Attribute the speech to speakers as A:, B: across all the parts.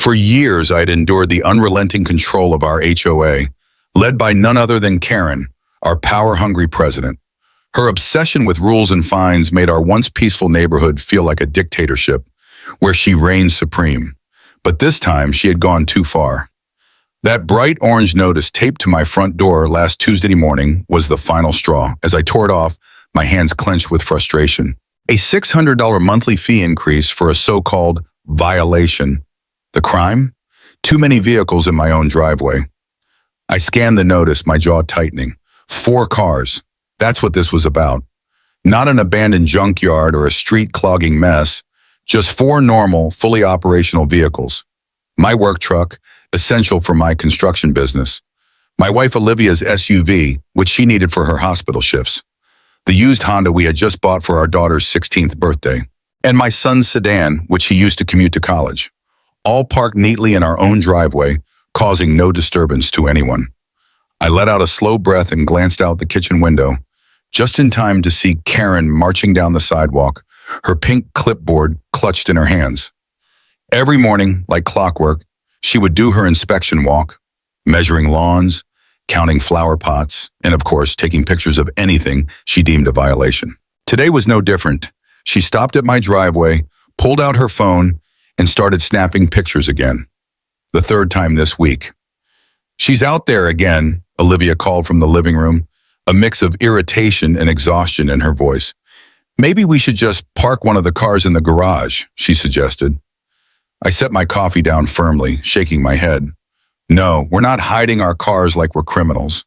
A: For years, I had endured the unrelenting control of our HOA, led by none other than Karen, our power-hungry president. Her obsession with rules and fines made our once peaceful neighborhood feel like a dictatorship, where she reigned supreme. But this time, she had gone too far. That bright orange notice taped to my front door last Tuesday morning was the final straw. As I tore it off, my hands clenched with frustration. A $600 monthly fee increase for a so-called violation. The crime? Too many vehicles in my own driveway. I scanned the notice, my jaw tightening. 4 cars. That's what this was about. Not an abandoned junkyard or a street-clogging mess. Just 4 normal, fully operational vehicles. My work truck, essential for my construction business. My wife Olivia's SUV, which she needed for her hospital shifts. The used Honda we had just bought for our daughter's 16th birthday. And my son's sedan, which he used to commute to college. All parked neatly in our own driveway, causing no disturbance to anyone. I let out a slow breath and glanced out the kitchen window, just in time to see Karen marching down the sidewalk, her pink clipboard clutched in her hands. Every morning, like clockwork, she would do her inspection walk, measuring lawns, counting flower pots, and of course, taking pictures of anything she deemed a violation. Today was no different. She stopped at my driveway, pulled out her phone, and started snapping pictures again. The 3rd time this week. "She's out there again," Olivia called from the living room, a mix of irritation and exhaustion in her voice. "Maybe we should just park one of the cars in the garage," she suggested. I set my coffee down firmly, shaking my head. No, we're not hiding our cars like we're criminals.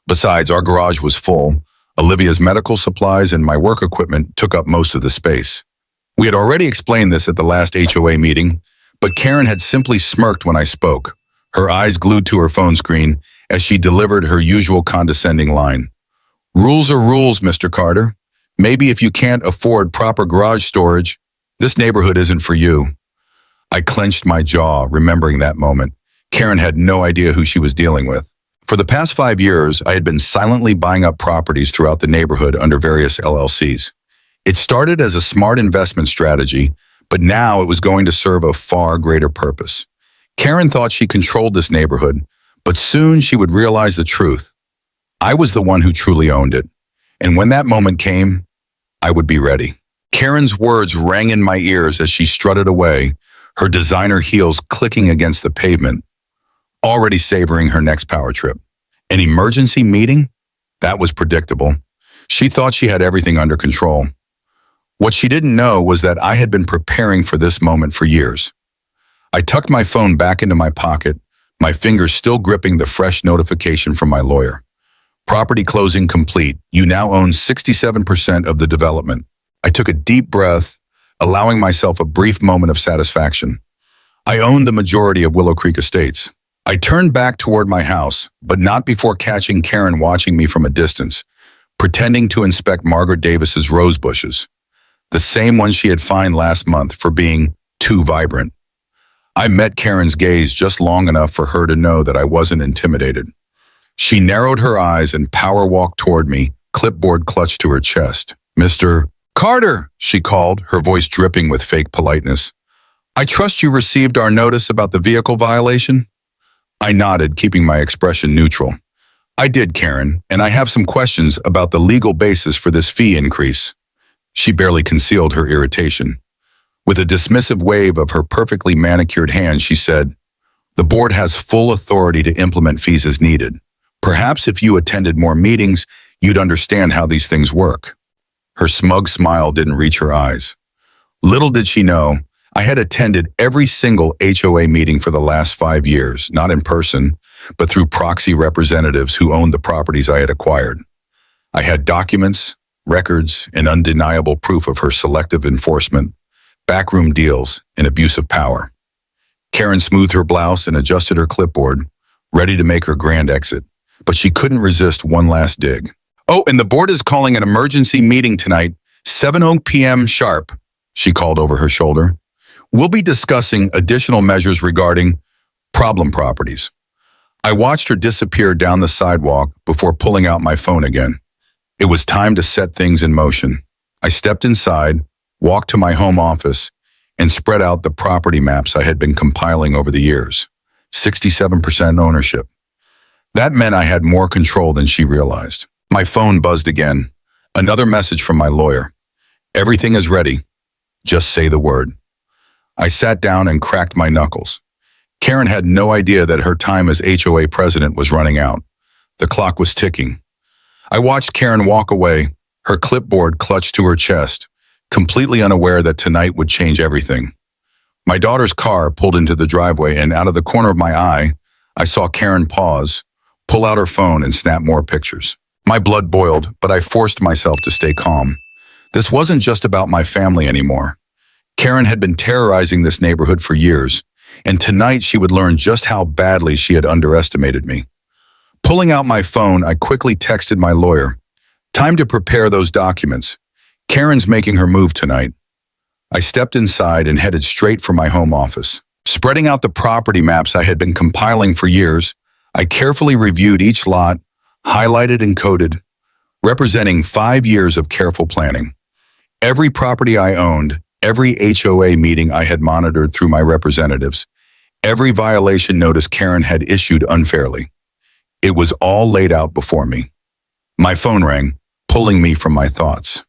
A: Besides, our garage was full. Olivia's medical supplies and my work equipment took up most of the space. We had already explained this at the last HOA meeting, but Karen had simply smirked when I spoke, her eyes glued to her phone screen as she delivered her usual condescending line. "Rules are rules, Mr. Carter. Maybe if you can't afford proper garage storage, this neighborhood isn't for you." I clenched my jaw, remembering that moment. Karen had no idea who she was dealing with. For the past 5 years, I had been silently buying up properties throughout the neighborhood under various LLCs. It started as a smart investment strategy, but now it was going to serve a far greater purpose. Karen thought she controlled this neighborhood, but soon she would realize the truth. I was the one who truly owned it, and when that moment came, I would be ready. Karen's words rang in my ears as she strutted away, her designer heels clicking against the pavement, already savoring her next power trip. An emergency meeting? That was predictable. She thought she had everything under control. What she didn't know was that I had been preparing for this moment for years. I tucked my phone back into my pocket, my fingers still gripping the fresh notification from my lawyer. "Property closing complete. You now own 67% of the development." I took a deep breath, allowing myself a brief moment of satisfaction. I owned the majority of Willow Creek Estates. I turned back toward my house, but not before catching Karen watching me from a distance, pretending to inspect Margaret Davis's rose bushes, the same ones she had fined last month for being too vibrant. I met Karen's gaze just long enough for her to know that I wasn't intimidated. She narrowed her eyes and power walked toward me, clipboard clutched to her chest. "Mr. Carter," she called, her voice dripping with fake politeness. "I trust you received our notice about the vehicle violation?" I nodded, keeping my expression neutral. "I did, Karen, and I have some questions about the legal basis for this fee increase." She barely concealed her irritation. With a dismissive wave of her perfectly manicured hand, she said, "The board has full authority to implement fees as needed. Perhaps if you attended more meetings, you'd understand how these things work." Her smug smile didn't reach her eyes. Little did she know, I had attended every single HOA meeting for the last 5 years, not in person, but through proxy representatives who owned the properties I had acquired. I had documents, records, and undeniable proof of her selective enforcement, backroom deals, and abuse of power. Karen smoothed her blouse and adjusted her clipboard, ready to make her grand exit, but she couldn't resist one last dig. "Oh, and the board is calling an emergency meeting tonight, 7 p.m. sharp," she called over her shoulder. "We'll be discussing additional measures regarding problem properties." I watched her disappear down the sidewalk before pulling out my phone again. It was time to set things in motion. I stepped inside, walked to my home office, and spread out the property maps I had been compiling over the years. 67% ownership. That meant I had more control than she realized. My phone buzzed again. Another message from my lawyer. Everything is ready. Just say the word. I sat down and cracked my knuckles. Karen had no idea that her time as HOA president was running out. The clock was ticking. I watched Karen walk away, her clipboard clutched to her chest, completely unaware that tonight would change everything. My daughter's car pulled into the driveway, and out of the corner of my eye, I saw Karen pause, pull out her phone, and snap more pictures. My blood boiled, but I forced myself to stay calm. This wasn't just about my family anymore. Karen had been terrorizing this neighborhood for years, and tonight she would learn just how badly she had underestimated me. Pulling out my phone, I quickly texted my lawyer. Time to prepare those documents. Karen's making her move tonight. I stepped inside and headed straight for my home office. Spreading out the property maps I had been compiling for years, I carefully reviewed each lot, highlighted and coded, representing 5 years of careful planning. Every property I owned, every HOA meeting I had monitored through my representatives, every violation notice Karen had issued unfairly. It was all laid out before me. My phone rang, pulling me from my thoughts.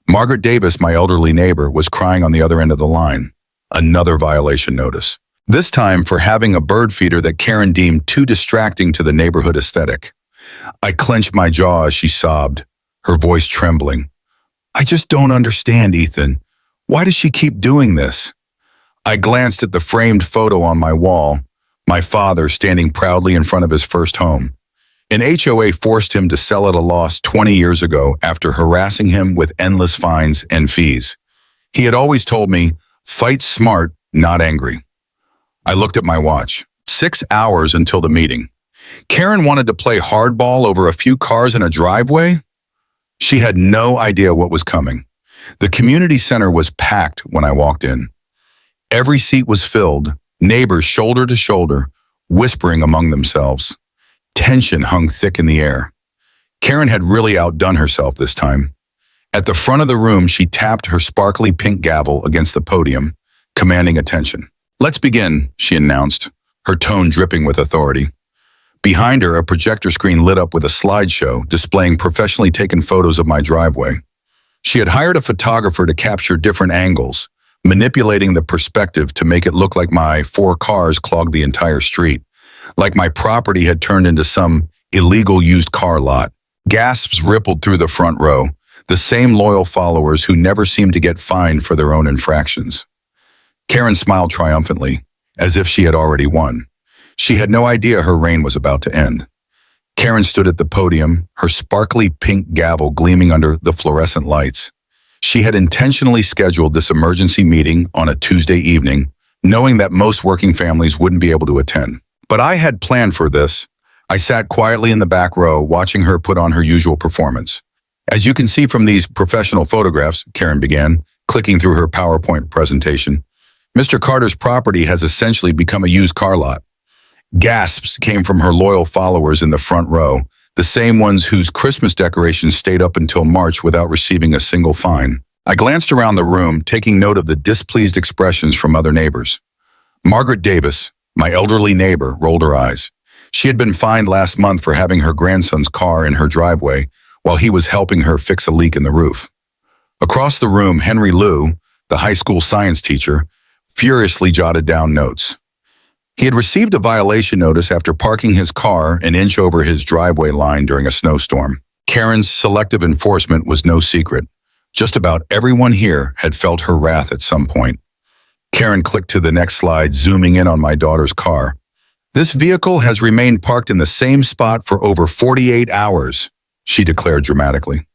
A: Margaret Davis, my elderly neighbor, was crying on the other end of the line. Another violation notice. This time for having a bird feeder that Karen deemed too distracting to the neighborhood aesthetic. I clenched my jaw as she sobbed, her voice trembling. I just don't understand, Ethan. Why does she keep doing this? I glanced at the framed photo on my wall, my father standing proudly in front of his first home. An HOA forced him to sell at a loss 20 years ago after harassing him with endless fines and fees. He had always told me, fight smart, not angry. I looked at my watch. 6 hours until the meeting. Karen wanted to play hardball over a few cars in a driveway? She had no idea what was coming. The community center was packed when I walked in. Every seat was filled, neighbors shoulder to shoulder, whispering among themselves. Tension hung thick in the air. Karen had really outdone herself this time. At the front of the room, she tapped her sparkly pink gavel against the podium, commanding attention. Let's begin, she announced, her tone dripping with authority. Behind her, a projector screen lit up with a slideshow displaying professionally taken photos of my driveway. She had hired a photographer to capture different angles, manipulating the perspective to make it look like my 4 cars clogged the entire street, like my property had turned into some illegal used car lot. Gasps rippled through the front row, the same loyal followers who never seemed to get fined for their own infractions. Karen smiled triumphantly, as if she had already won. She had no idea her reign was about to end. Karen stood at the podium, her sparkly pink gavel gleaming under the fluorescent lights. She had intentionally scheduled this emergency meeting on a Tuesday evening, knowing that most working families wouldn't be able to attend. But I had planned for this. I sat quietly in the back row, watching her put on her usual performance. As you can see from these professional photographs, Karen began, clicking through her PowerPoint presentation, Mr. Carter's property has essentially become a used car lot. Gasps came from her loyal followers in the front row, the same ones whose Christmas decorations stayed up until March without receiving a single fine. I glanced around the room, taking note of the displeased expressions from other neighbors. Margaret Davis, my elderly neighbor, rolled her eyes. She had been fined last month for having her grandson's car in her driveway while he was helping her fix a leak in the roof. Across the room, Henry Liu, the high school science teacher, furiously jotted down notes. He had received a violation notice after parking his car an inch over his driveway line during a snowstorm. Karen's selective enforcement was no secret. Just about everyone here had felt her wrath at some point. Karen clicked to the next slide, zooming in on my daughter's car. This vehicle has remained parked in the same spot for over 48 hours, she declared dramatically.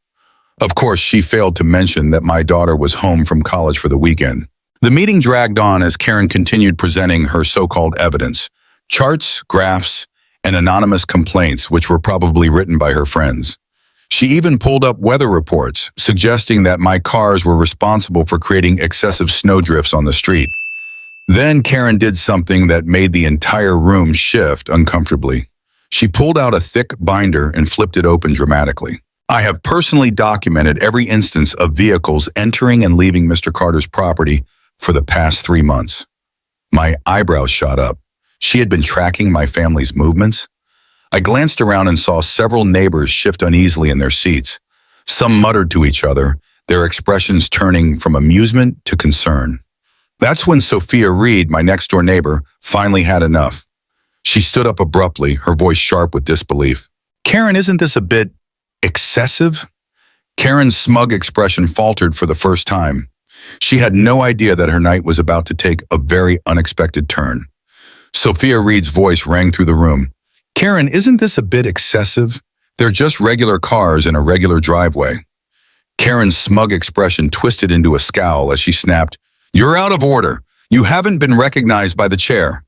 A: Of course, she failed to mention that my daughter was home from college for the weekend. The meeting dragged on as Karen continued presenting her so-called evidence, charts, graphs, and anonymous complaints which were probably written by her friends. She even pulled up weather reports, suggesting that my cars were responsible for creating excessive snowdrifts on the street. Then Karen did something that made the entire room shift uncomfortably. She pulled out a thick binder and flipped it open dramatically. I have personally documented every instance of vehicles entering and leaving Mr. Carter's property for the past 3 months. My eyebrows shot up. She had been tracking my family's movements. I glanced around and saw several neighbors shift uneasily in their seats. Some muttered to each other, their expressions turning from amusement to concern. That's when Sophia Reed, my next-door neighbor, finally had enough. She stood up abruptly, her voice sharp with disbelief. "Karen, isn't this a bit excessive?" Karen's smug expression faltered for the first time. She had no idea that her night was about to take a very unexpected turn. Sophia Reed's voice rang through the room. "Karen, isn't this a bit excessive? They're just regular cars in a regular driveway." Karen's smug expression twisted into a scowl as she snapped, "You're out of order. You haven't been recognized by the chair."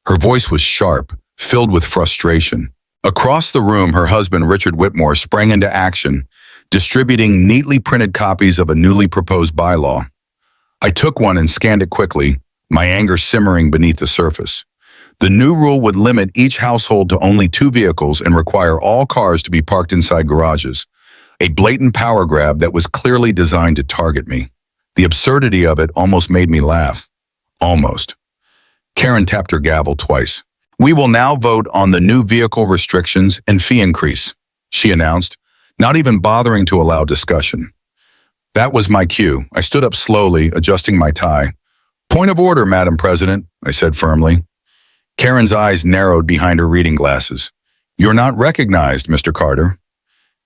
A: Her voice was sharp, filled with frustration. Across the room, her husband, Richard Whitmore, sprang into action, distributing neatly printed copies of a newly proposed bylaw. I took one and scanned it quickly, my anger simmering beneath the surface. The new rule would limit each household to only 2 vehicles and require all cars to be parked inside garages. A blatant power grab that was clearly designed to target me. The absurdity of it almost made me laugh. Almost. Karen tapped her gavel twice. "We will now vote on the new vehicle restrictions and fee increase," she announced, not even bothering to allow discussion. That was my cue. I stood up slowly, adjusting my tie. "Point of order, Madam President," I said firmly. Karen's eyes narrowed behind her reading glasses. "You're not recognized, Mr. Carter."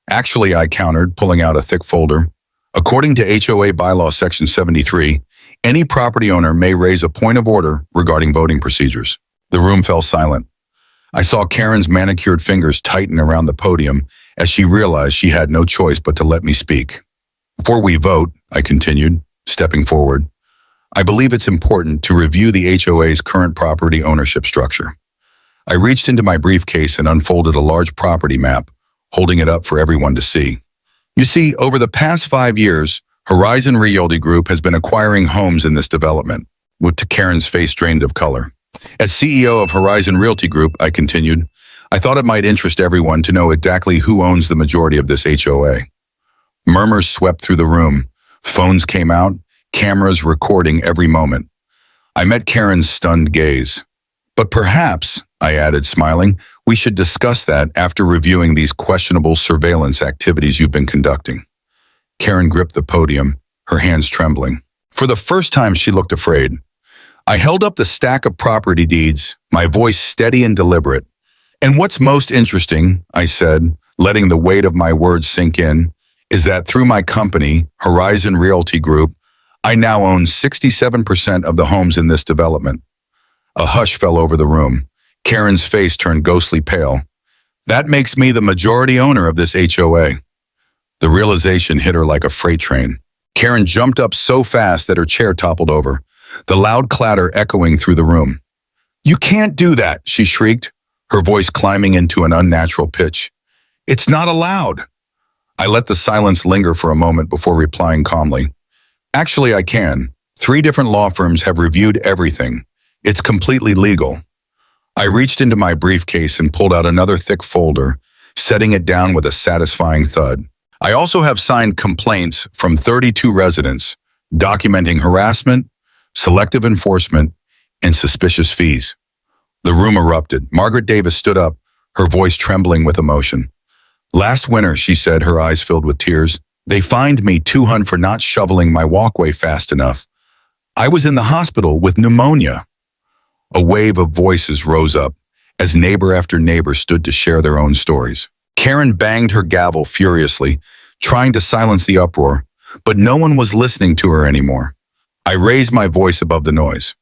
A: "Actually," I countered, pulling out a thick folder. "According to HOA Bylaw Section 73, any property owner may raise a point of order regarding voting procedures." The room fell silent. I saw Karen's manicured fingers tighten around the podium as she realized she had no choice but to let me speak. "Before we vote," I continued, stepping forward, "I believe it's important to review the HOA's current property ownership structure." I reached into my briefcase and unfolded a large property map, holding it up for everyone to see. You see, over the past 5 years, Horizon Realty Group has been acquiring homes in this development, with Karen's face drained of color. As CEO of Horizon Realty Group, I continued, I thought it might interest everyone to know exactly who owns the majority of this HOA. Murmurs swept through the room. Phones came out, cameras recording every moment. I met Karen's stunned gaze. "But perhaps," I added, smiling, "we should discuss that after reviewing these questionable surveillance activities you've been conducting." Karen gripped the podium, her hands trembling. For the first time, she looked afraid. I held up the stack of property deeds, my voice steady and deliberate. "And what's most interesting," I said, letting the weight of my words sink in, "is that through my company, Horizon Realty Group, I now own 67% of the homes in this development." A hush fell over the room. Karen's face turned ghostly pale. "That makes me the majority owner of this HOA." The realization hit her like a freight train. Karen jumped up so fast that her chair toppled over, the loud clatter echoing through the room. "You can't do that," she shrieked, her voice climbing into an unnatural pitch. "It's not allowed." I let the silence linger for a moment before replying calmly. "Actually, I can. 3 different law firms have reviewed everything. It's completely legal." I reached into my briefcase and pulled out another thick folder, setting it down with a satisfying thud. I also have signed complaints from 32 residents, documenting harassment, selective enforcement, and suspicious fees. The room erupted. Margaret Davis stood up, her voice trembling with emotion. "Last winter," she said, her eyes filled with tears, "they fined me $200 for not shoveling my walkway fast enough. I was in the hospital with pneumonia." A wave of voices rose up as neighbor after neighbor stood to share their own stories. Karen banged her gavel furiously, trying to silence the uproar, but no one was listening to her anymore. I raised my voice above the noise.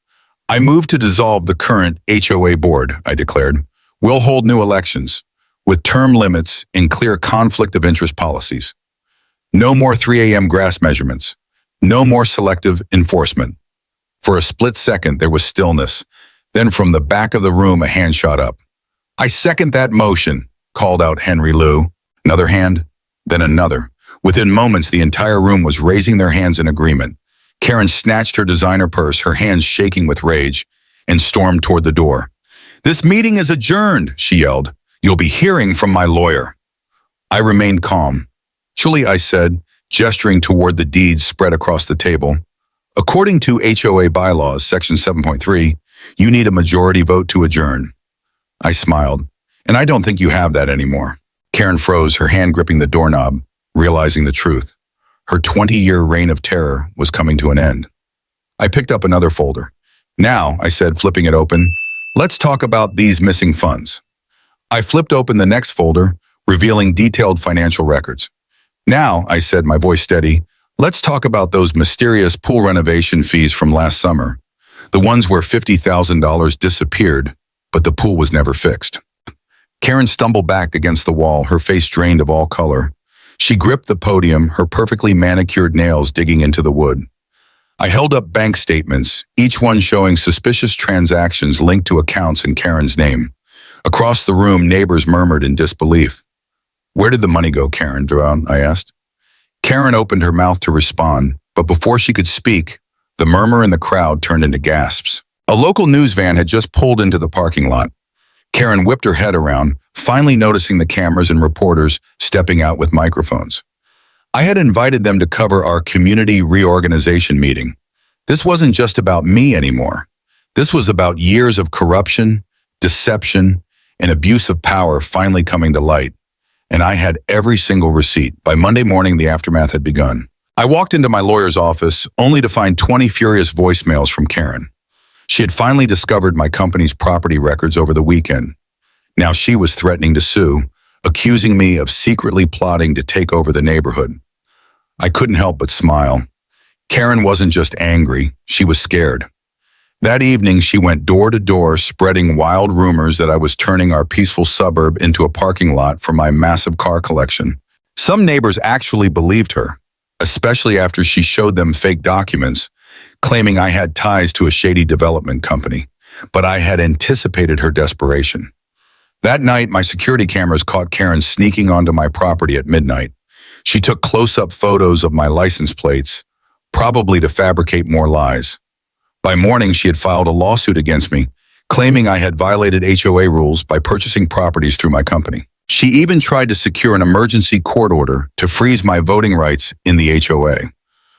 A: "I move to dissolve the current HOA board," I declared. "We'll hold new elections, with term limits and clear conflict of interest policies. No more 3 a.m. grass measurements. No more selective enforcement." For a split second, there was stillness. Then from the back of the room, a hand shot up. "I second that motion," called out Henry Liu. Another hand, then another. Within moments, the entire room was raising their hands in agreement. Karen snatched her designer purse, her hands shaking with rage, and stormed toward the door. "This meeting is adjourned," she yelled. "You'll be hearing from my lawyer." I remained calm. "Julie," I said, gesturing toward the deeds spread across the table. According to HOA bylaws, section 7.3, you need a majority vote to adjourn. I smiled. And I don't think you have that anymore. Karen froze, her hand gripping the doorknob, realizing the truth. Her 20-year reign of terror was coming to an end. I picked up another folder. Now, I said, flipping it open, let's talk about these missing funds. I flipped open the next folder, revealing detailed financial records. Now, I said, my voice steady, let's talk about those mysterious pool renovation fees from last summer. The ones where $50,000 disappeared, but the pool was never fixed. Karen stumbled back against the wall, her face drained of all color. She gripped the podium, her perfectly manicured nails digging into the wood. I held up bank statements, each one showing suspicious transactions linked to accounts in Karen's name. Across the room, neighbors murmured in disbelief. Where did the money go, Karen? I asked. Karen opened her mouth to respond, but before she could speak, the murmur in the crowd turned into gasps. A local news van had just pulled into the parking lot. Karen whipped her head around, finally noticing the cameras and reporters stepping out with microphones. I had invited them to cover our community reorganization meeting. This wasn't just about me anymore. This was about years of corruption, deception, and abuse of power finally coming to light. And I had every single receipt. By Monday morning, the aftermath had begun. I walked into my lawyer's office only to find 20 furious voicemails from Karen. She had finally discovered my company's property records over the weekend. Now she was threatening to sue, accusing me of secretly plotting to take over the neighborhood. I couldn't help but smile. Karen wasn't just angry, she was scared. That evening, she went door to door, spreading wild rumors that I was turning our peaceful suburb into a parking lot for my massive car collection. Some neighbors actually believed her, especially after she showed them fake documents, claiming I had ties to a shady development company, but I had anticipated her desperation. That night, my security cameras caught Karen sneaking onto my property at midnight. She took close-up photos of my license plates, probably to fabricate more lies. By morning, she had filed a lawsuit against me, claiming I had violated HOA rules by purchasing properties through my company. She even tried to secure an emergency court order to freeze my voting rights in the HOA.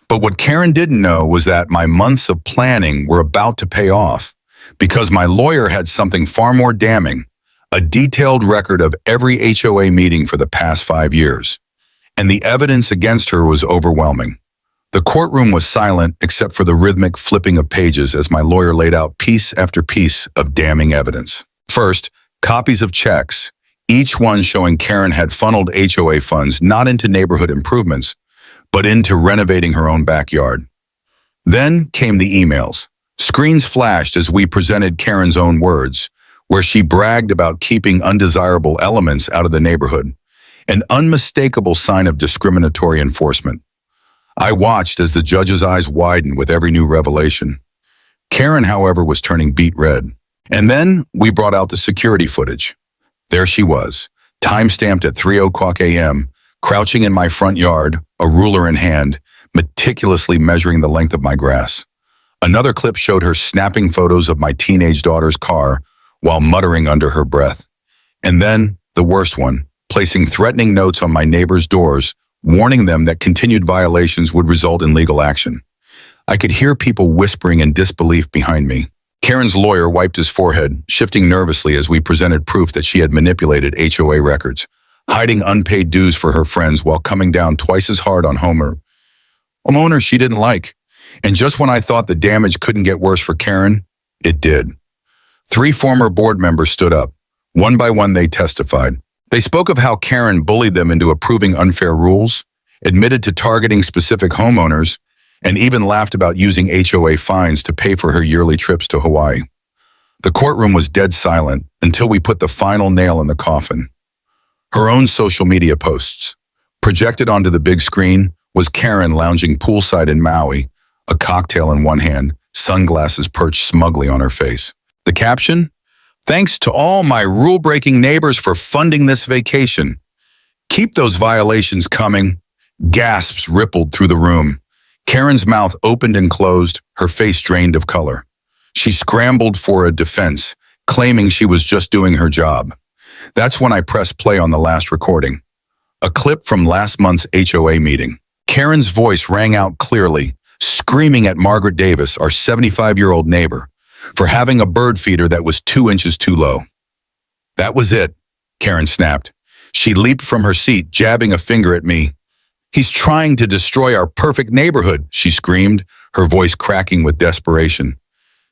A: But what Karen didn't know was that my months of planning were about to pay off, because my lawyer had something far more damning, a detailed record of every HOA meeting for the past 5 years. And the evidence against her was overwhelming. The courtroom was silent except for the rhythmic flipping of pages as my lawyer laid out piece after piece of damning evidence. First, copies of checks, each one showing Karen had funneled HOA funds not into neighborhood improvements, but into renovating her own backyard. Then came the emails. Screens flashed as we presented Karen's own words, where she bragged about keeping undesirable elements out of the neighborhood, an unmistakable sign of discriminatory enforcement. I watched as the judge's eyes widened with every new revelation. Karen, however, was turning beet red. And then we brought out the security footage. There she was, time-stamped at 3:00 a.m., crouching in my front yard, a ruler in hand, meticulously measuring the length of my grass. Another clip showed her snapping photos of my teenage daughter's car while muttering under her breath. And then, the worst one, placing threatening notes on my neighbors' doors, warning them that continued violations would result in legal action. I could hear people whispering in disbelief behind me. Karen's lawyer wiped his forehead, shifting nervously as we presented proof that she had manipulated HOA records, hiding unpaid dues for her friends while coming down twice as hard on homeowners she didn't like. And just when I thought the damage couldn't get worse for Karen, it did. 3 former board members stood up. One by one, they testified. They spoke of how Karen bullied them into approving unfair rules, admitted to targeting specific homeowners, and even laughed about using HOA fines to pay for her yearly trips to Hawaii. The courtroom was dead silent until we put the final nail in the coffin. Her own social media posts. Projected onto the big screen was Karen lounging poolside in Maui, a cocktail in one hand, sunglasses perched smugly on her face. The caption? "Thanks to all my rule-breaking neighbors for funding this vacation. Keep those violations coming." Gasps rippled through the room. Karen's mouth opened and closed, her face drained of color. She scrambled for a defense, claiming she was just doing her job. That's when I pressed play on the last recording. A clip from last month's HOA meeting. Karen's voice rang out clearly, screaming at Margaret Davis, our 75-year-old neighbor, for having a bird feeder that was 2 inches too low. That was it, Karen snapped. She leaped from her seat, jabbing a finger at me. He's trying to destroy our perfect neighborhood, she screamed, her voice cracking with desperation.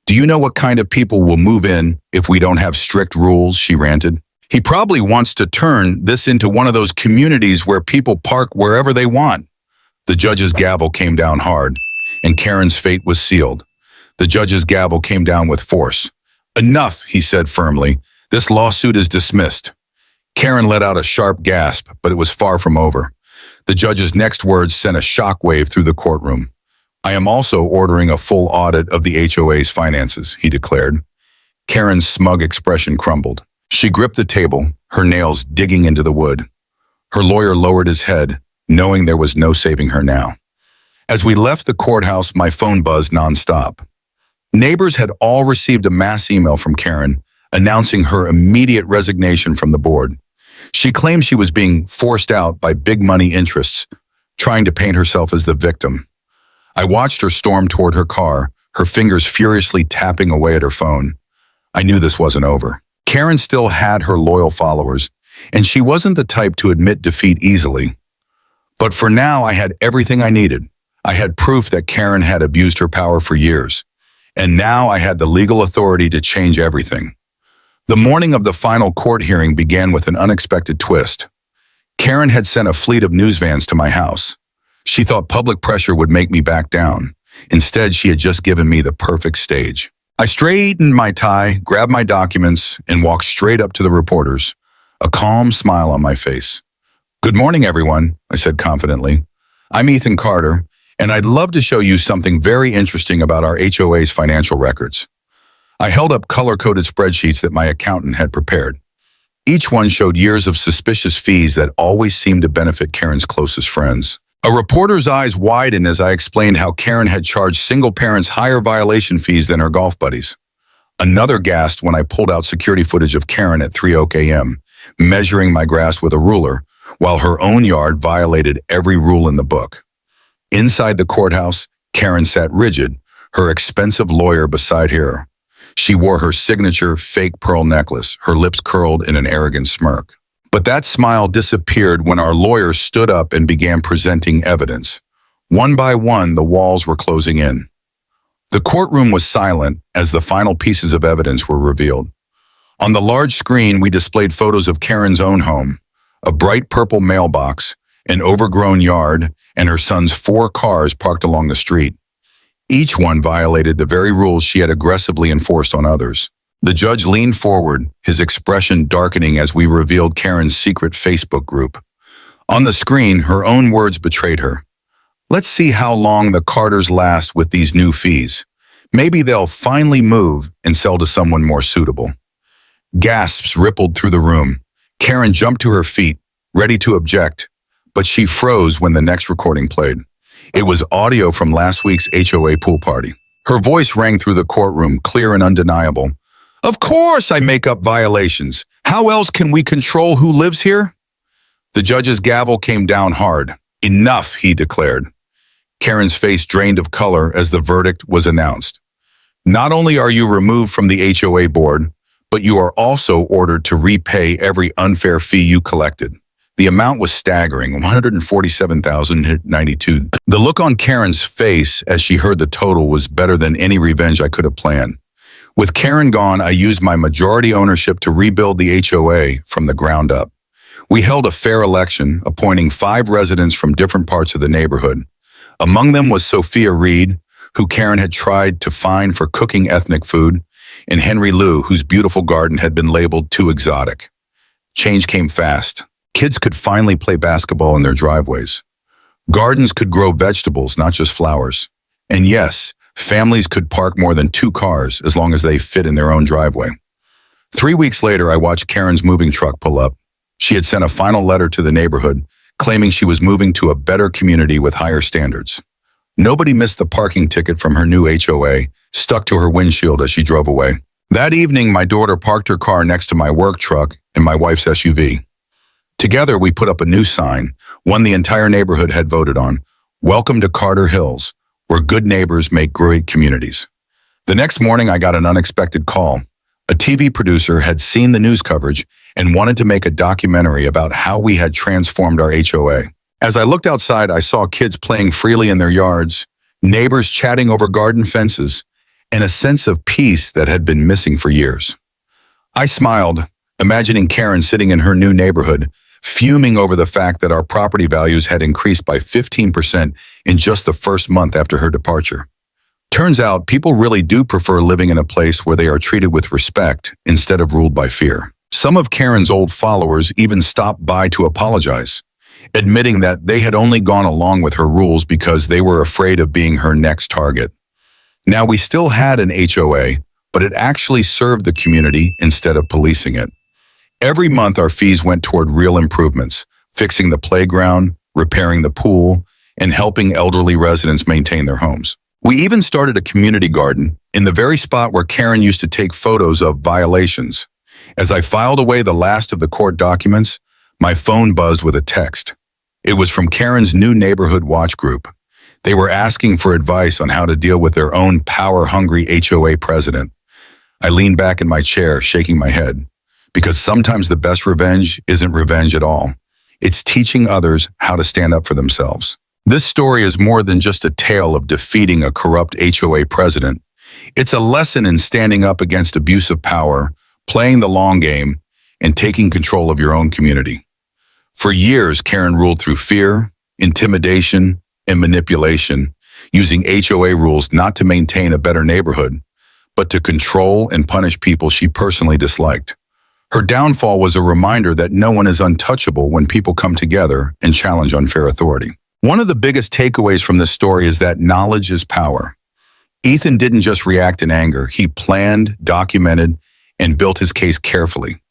A: Do you know what kind of people will move in if we don't have strict rules, she ranted. He probably wants to turn this into one of those communities where people park wherever they want. The judge's gavel came down hard, and Karen's fate was sealed. The judge's gavel came down with force. Enough, he said firmly. This lawsuit is dismissed. Karen let out a sharp gasp, but it was far from over. The judge's next words sent a shockwave through the courtroom. I am also ordering a full audit of the HOA's finances, he declared. Karen's smug expression crumbled. She gripped the table, her nails digging into the wood. Her lawyer lowered his head, knowing there was no saving her now. As we left the courthouse, my phone buzzed nonstop. Neighbors had all received a mass email from Karen announcing her immediate resignation from the board. She claimed she was being forced out by big money interests, trying to paint herself as the victim. I watched her storm toward her car, her fingers furiously tapping away at her phone. I knew this wasn't over. Karen still had her loyal followers, and she wasn't the type to admit defeat easily. But for now, I had everything I needed. I had proof that Karen had abused her power for years, and now I had the legal authority to change everything. The morning of the final court hearing began with an unexpected twist. Karen had sent a fleet of news vans to my house. She thought public pressure would make me back down. Instead, she had just given me the perfect stage. I straightened my tie, grabbed my documents, and walked straight up to the reporters, a calm smile on my face. Good morning, everyone, I said confidently. I'm Ethan Carter, and I'd love to show you something very interesting about our HOA's financial records. I held up color-coded spreadsheets that my accountant had prepared. Each one showed years of suspicious fees that always seemed to benefit Karen's closest friends. A reporter's eyes widened as I explained how Karen had charged single parents higher violation fees than her golf buddies. Another gasped when I pulled out security footage of Karen at 3 a.m., measuring my grass with a ruler, while her own yard violated every rule in the book. Inside the courthouse, Karen sat rigid, her expensive lawyer beside her. She wore her signature fake pearl necklace, her lips curled in an arrogant smirk. But that smile disappeared when our lawyer stood up and began presenting evidence. One by one, the walls were closing in. The courtroom was silent as the final pieces of evidence were revealed. On the large screen, we displayed photos of Karen's own home, a bright purple mailbox, an overgrown yard, and her son's 4 cars parked along the street. Each one violated the very rules she had aggressively enforced on others. The judge leaned forward, his expression darkening as we revealed Karen's secret Facebook group. On the screen, her own words betrayed her. Let's see how long the Carters last with these new fees. Maybe they'll finally move and sell to someone more suitable. Gasps rippled through the room. Karen jumped to her feet, ready to object, but she froze when the next recording played. It was audio from last week's HOA pool party. Her voice rang through the courtroom, clear and undeniable. Of course I make up violations. How else can we control who lives here? The judge's gavel came down hard. Enough, he declared. Karen's face drained of color as the verdict was announced. Not only are you removed from the HOA board, but you are also ordered to repay every unfair fee you collected. The amount was staggering, $147,092. The look on Karen's face as she heard the total was better than any revenge I could have planned. With Karen gone, I used my majority ownership to rebuild the HOA from the ground up. We held a fair election, appointing 5 residents from different parts of the neighborhood. Among them was Sophia Reed, who Karen had tried to fine for cooking ethnic food, and Henry Liu, whose beautiful garden had been labeled too exotic. Change came fast. Kids could finally play basketball in their driveways. Gardens could grow vegetables, not just flowers. And yes, families could park more than 2 cars as long as they fit in their own driveway. 3 weeks later, I watched Karen's moving truck pull up. She had sent a final letter to the neighborhood, claiming she was moving to a better community with higher standards. Nobody missed the parking ticket from her new HOA, stuck to her windshield as she drove away. That evening, my daughter parked her car next to my work truck and my wife's SUV. Together, we put up a new sign, one the entire neighborhood had voted on. Welcome to Carter Hills, where good neighbors make great communities. The next morning, I got an unexpected call. A TV producer had seen the news coverage and wanted to make a documentary about how we had transformed our HOA. As I looked outside, I saw kids playing freely in their yards, neighbors chatting over garden fences, and a sense of peace that had been missing for years. I smiled, imagining Karen sitting in her new neighborhood, fuming over the fact that our property values had increased by 15% in just the first month after her departure. Turns out, people really do prefer living in a place where they are treated with respect instead of ruled by fear. Some of Karen's old followers even stopped by to apologize, admitting that they had only gone along with her rules because they were afraid of being her next target. Now, we still had an HOA, but it actually served the community instead of policing it. Every month, our fees went toward real improvements, fixing the playground, repairing the pool, and helping elderly residents maintain their homes. We even started a community garden in the very spot where Karen used to take photos of violations. As I filed away the last of the court documents, my phone buzzed with a text. It was from Karen's new neighborhood watch group. They were asking for advice on how to deal with their own power-hungry HOA president. I leaned back in my chair, shaking my head, because sometimes the best revenge isn't revenge at all. It's teaching others how to stand up for themselves. This story is more than just a tale of defeating a corrupt HOA president. It's a lesson in standing up against abuse of power, playing the long game, and taking control of your own community. For years, Karen ruled through fear, intimidation, and manipulation, using HOA rules not to maintain a better neighborhood, but to control and punish people she personally disliked. Her downfall was a reminder that no one is untouchable when people come together and challenge unfair authority. One of the biggest takeaways from this story is that knowledge is power. Ethan didn't just react in anger. He planned, documented, and built his case carefully.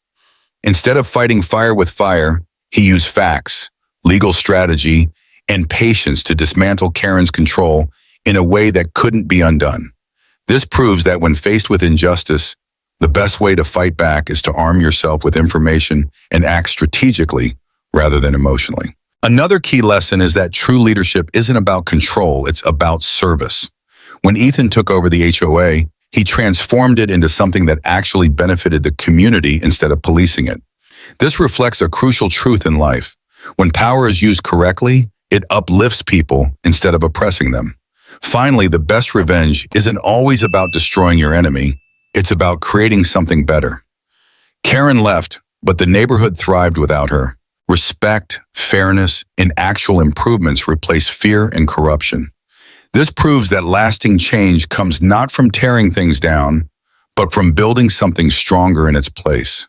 A: Instead of fighting fire with fire, he used facts, legal strategy, and patience to dismantle Karen's control in a way that couldn't be undone. This proves that when faced with injustice, the best way to fight back is to arm yourself with information and act strategically rather than emotionally. Another key lesson is that true leadership isn't about control, it's about service. When Ethan took over the HOA, he transformed it into something that actually benefited the community instead of policing it. This reflects a crucial truth in life. When power is used correctly, it uplifts people instead of oppressing them. Finally, the best revenge isn't always about destroying your enemy, it's about creating something better. Karen left, but the neighborhood thrived without her. Respect, fairness, and actual improvements replace fear and corruption. This proves that lasting change comes not from tearing things down, but from building something stronger in its place.